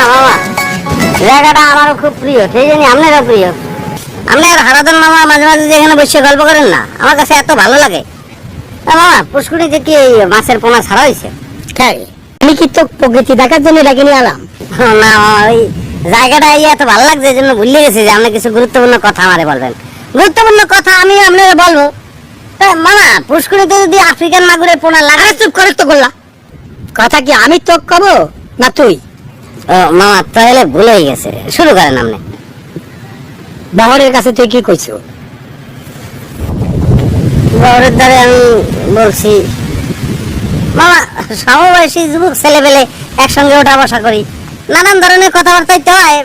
না মামা, জায়গাটা আমারও খুব প্রিয়, সেই জন্য আপনারও প্রিয়। আপনি আর হারাধন মামা মাঝে মাঝে যেখানে বসে গল্প করেন না, আমার কাছে এত ভালো লাগে। মামা, পুষ্কুনিতে কি এই মাছের পোনা ছাড়া হয়েছে? আমি কি তো প্রকৃতি দেখার জন্য ডাকে নিয়ে এলাম? না মামা, ওই জায়গাটা এত ভালো লাগছে, এই জন্য ভুলে গেছি যে আপনি কিছু গুরুত্বপূর্ণ কথা আমারে বলবেন। গুরুত্বপূর্ণ কথা আমি আপনাকে বলবো। মামা, পুষ্কুনিতে যদি আফ্রিকান মাগুরের পোনা লাগায়, চুপ করে তো করলা। কথা কি আমি তো কব না তুই? ও মামা, তাহলে ভুল হয়ে গেছে, শুরু করেন আপনি। বাহরের কাছে তুই কি কইছ? বহরের দ্বারে আমি বলছি, মামা সমবয়সী যুবক ছেলেবেলে একসঙ্গে ওঠা বসা করি, নানান ধরনের কথাবার্তাই তো হয়,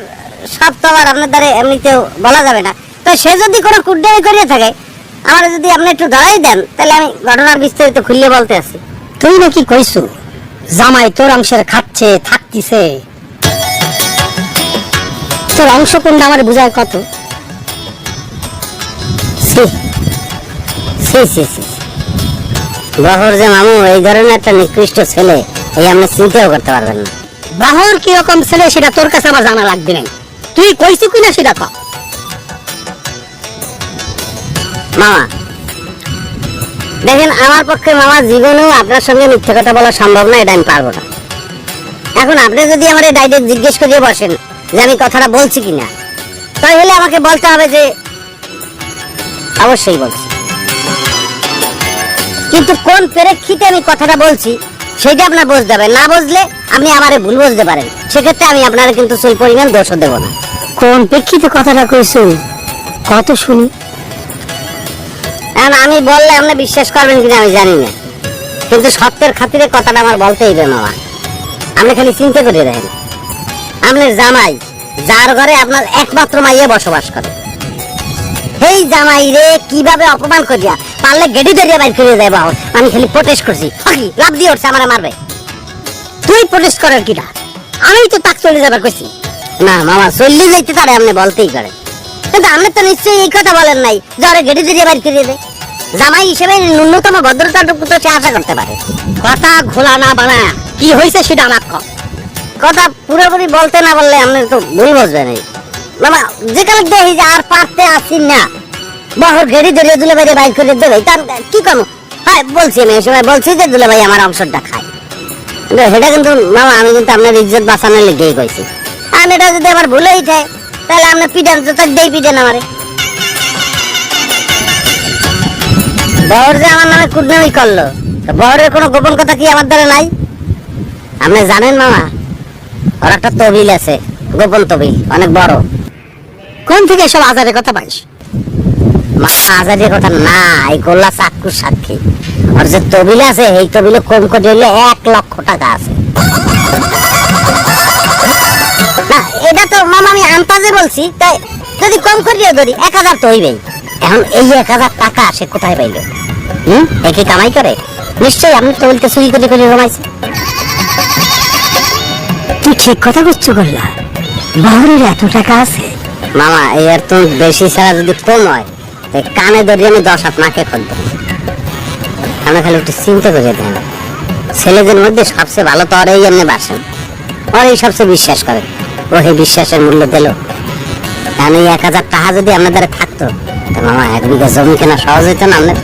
সব তো আবার আপনার দ্বারে এমনিতেও বলা যাবে না। তো সে যদি কোনো কুট্টামি করিয়ে থাকে, আমার যদি আপনি একটু ধরাই দেন, তাহলে আমি ঘটনার বিস্তারিত খুললে বলতে আছি। তুই নাকি কইছ জামাই তোর অংশের খাচ্ছে থাকতিছে? তোর অংশ কোনটা আমার বুঝায় কত? বহর যে মামু এই ধরনের একটা নিকৃষ্ট ছেলে, এই আপনি চিন্তাও করতে পারবেন না। বাহর কিরকম ছেলে সেটা তোর কাছে আমার জানা লাগবে না। তুই কইছি কিনা সেটা কর। মামা দেখেন, আমার পক্ষে মামা জীবনেও আপনার সঙ্গে মিথ্যে কথা বলা সম্ভব না, এটা আমি পারবো না। এখন আপনি যদি আমার ডাইরেক্ট জিজ্ঞেস করিয়ে বসেন যে আমি কথাটা বলছি কিনা, তাহলে আমাকে বলতে হবে যে অবশ্যই বলছি, কিন্তু কোন প্রেক্ষিতে আমি কথাটা বলছি সেটা আপনার বুঝতে হবে। না বুঝলে আপনি আমারে ভুল বুঝতে পারেন, সেক্ষেত্রে আমি আপনার কিন্তু সেই পরিমাণ দোষ দেব না। কোন প্রেক্ষিতে কথাটা কইছ কত শুনি? এখন আমি বললে আপনি বিশ্বাস করবেন কিনা আমি জানি না, কিন্তু সত্যের খাতিরে কথাটা আমার বলতেই হবে মামা। আপনি খালি চিন্তা করে দেখেন, আপনার জামাই যার ঘরে আপনার একমাত্র মাইয়া বসবাস করে, এই জামাই রে কিভাবে অপমান করিয়া পারলে গেডি ধরিয়া বাইর করে দেয় বাহর। আমি খালি প্রটেস্ট করছি, লাভ দিয়ে উঠছে আমার মারবে। তুই প্রটেস্ট করার কিনা? আমি তো তাক চলে যাবার কইছি। না মামা, চললে যাইতে তারে আপনি বলতেই পারে, কিন্তু আপনি তো নিশ্চয়ই এই কথা বলেন নাই যে ওরা গেডি ধরিয়া বাইর করে দেয়। জামাই হিসেবে ন্যূনতম ভদ্রতাটুকু তো সে আশা করতে পারে। কথা খোলা না বানা কি হয়েছে সেটা আমার কর। কথা পুরোপুরি বলতে না বললে আপনি তো ভুল বুঝবেন। মামা যেখানে দেখি যে আর পারতে আসি না, বহর ঘেড়ি ধরিয়ে দুলে ভাই বাইর করে দেবে, তার কি কম? হ্যাঁ বলছি, আমি এই সময় বলছি যে দুলে ভাই আমার অংশটা খায়, সেটা কিন্তু মামা আমি কিন্তু আপনার ইজ্জত বাঁচানোর লেগেই কইছি। আর এটা যদি আমার ভুলেই যায়, তাহলে আপনি পিটান তো তার দেই পিটেন আমারে। বহর যে আমার নামে কুটনামি করলো, বহরের কোনো গোপন কথা কি আমার দ্বারা নাই? আপনি জানেন মামা, ওর একটা তবিল আছে, গোপন তবিল, অনেক বড়। কোন থেকে সব আজারের কথা পাইস? মামা আজারের কথা না, এই গোল্লা চাক্ষুর সাক্ষী। আর যে তবিল আছে, এই তবিলে কম করে হইলে 1 লক্ষ টাকা আছে। না এটা তো মামা আমি আন্তাজে বলছি, তাই যদি কম করিয়ে ধরি 1000 তো হইবেই। এখন এই 1000 টাকা সে কোথায় পাইল? একই কামাই করে, নিশ্চয়ই আপনি তবিলকে চুরি করে করে জমাইছে। তুই ঠিক কথা করছো করলা? বাহরের এত টাকা আছে? মামা এর তো বেশি ছাড়া যদি কম হয়, কানে ধরে আমি 10 হাত নাকে খুলবো। আমরা খালি একটু চিন্তা করে দেন, ছেলেদের মধ্যে সবচেয়ে ভালো তো ওরাই এমনি বাসেন, ওরাই সবচেয়ে বিশ্বাস করে। ও এই বিশ্বাসের মূল্য দিল। কারণ এই 1000 টাকা যদি আপনার দ্বারা থাকতো, তো মামা 1 বিঘা জমি কেনা সহজ হইতো না আপনার।